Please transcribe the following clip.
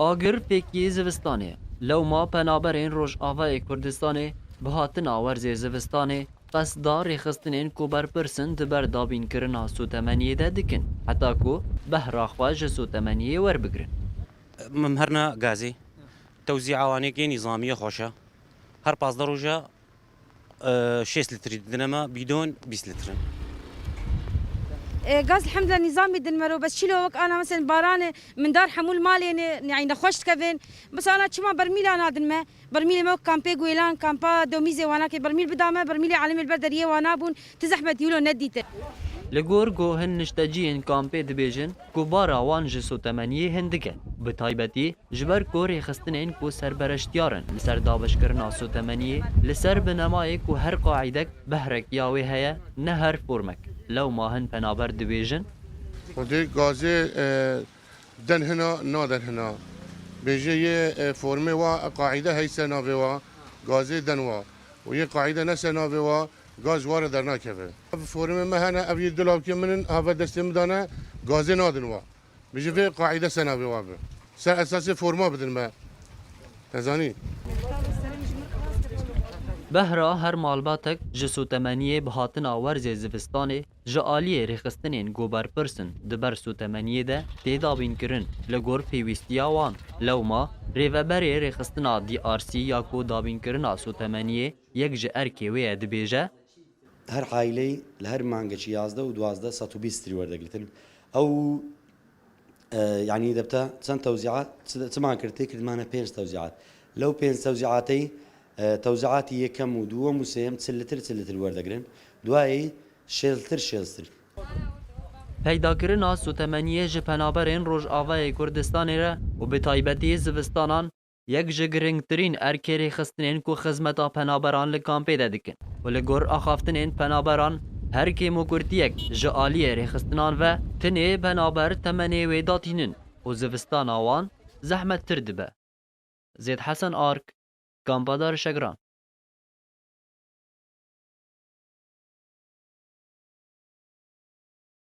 آگر پێکی زivistانê lewma penaberên Rojavayê Kurdistanê bi hatina werzê zivistanê qesda rêxistinên ku berpirsin di ber dabînkirina sotemeniyê de dikin heta ku behra xwe ji sotemeniyê werbigirin. ممهرنا غازي توزيع عوانيكي نظامية خوشة هر 15 روجا 6 لتر دينما بدون 20 لتر. غاز الحمد لله نظامي دنمرو بس شيلو وقت انا مثلا بارانه من دار حمول مالي يعني نخوش كفين بس انا شما برميل انا دنما برميل مو كامبي غويلان كامبا دوميزي وانا كي برميل بدامه برميل عالم البدريه وانا بون تزحمت يولو نديته Li gor got hin nişteciyên kampê dibêjin ku bara wan ji sotemeniyê hin dike. Bi taybetî ji ber ku rêxistinên ku serbereştiyarin li ser dabeşkirina sotemeniyê li ser binemayê ku her qaîdek behrek ya wê heye ne her formek. Lewma hin penaber dibêjin Xwedê gazê den hina nadin hina. Bêje yê formê wa qaîde heyse navê wa gazê den wa. û yê qaîde nese navê wa gaz ware dernakeve. Formê me hene ev yê dilawkê min in have destê min dane gazê nadin wa. Bêje vê qaîde se navê wa be. Ser esasê forma bidin me. Nezanî. Behra her malbatek ji sotemeniyê bi hatina werzê zivistanê ji aliyê rêxistinên goberpirsin di ber sotemeniyê de tê dabînkirin li gor pêwîstiya wan. Lewma rêveberê rêxistina DRC ya ku dabînkirina sotemeniyê yek ji erkê wê ye dibêje هر عائلەی لە هەر مانگەی 11 و 12 120 وەردەگرتن ئەو یعنی دەبتە چەند تەوزیعات چمان کردی کردمانە 5 تەوزیعات لەو 5 تەوزیعاتەی تەوزیعاتی یەکەم و دووەم و سێم چلتر وەردەگرن دوایی شێلتر Peydakirina sotemeniyê ji penaberên Rojavayê Kurdistanê re û bi taybetî zivistanan yek ji girîngtirîn erkê rêxistinên ku xizmeta penaberan li kampê de dikin û li gor axaftinên penaberan her kêmokürtiyek ji aliyê rêxistinan ve tinê penaber temenê wê datînin û zivistana wan zehmettir dibe. Zêd Hesen Ark, Kampa Darşegran.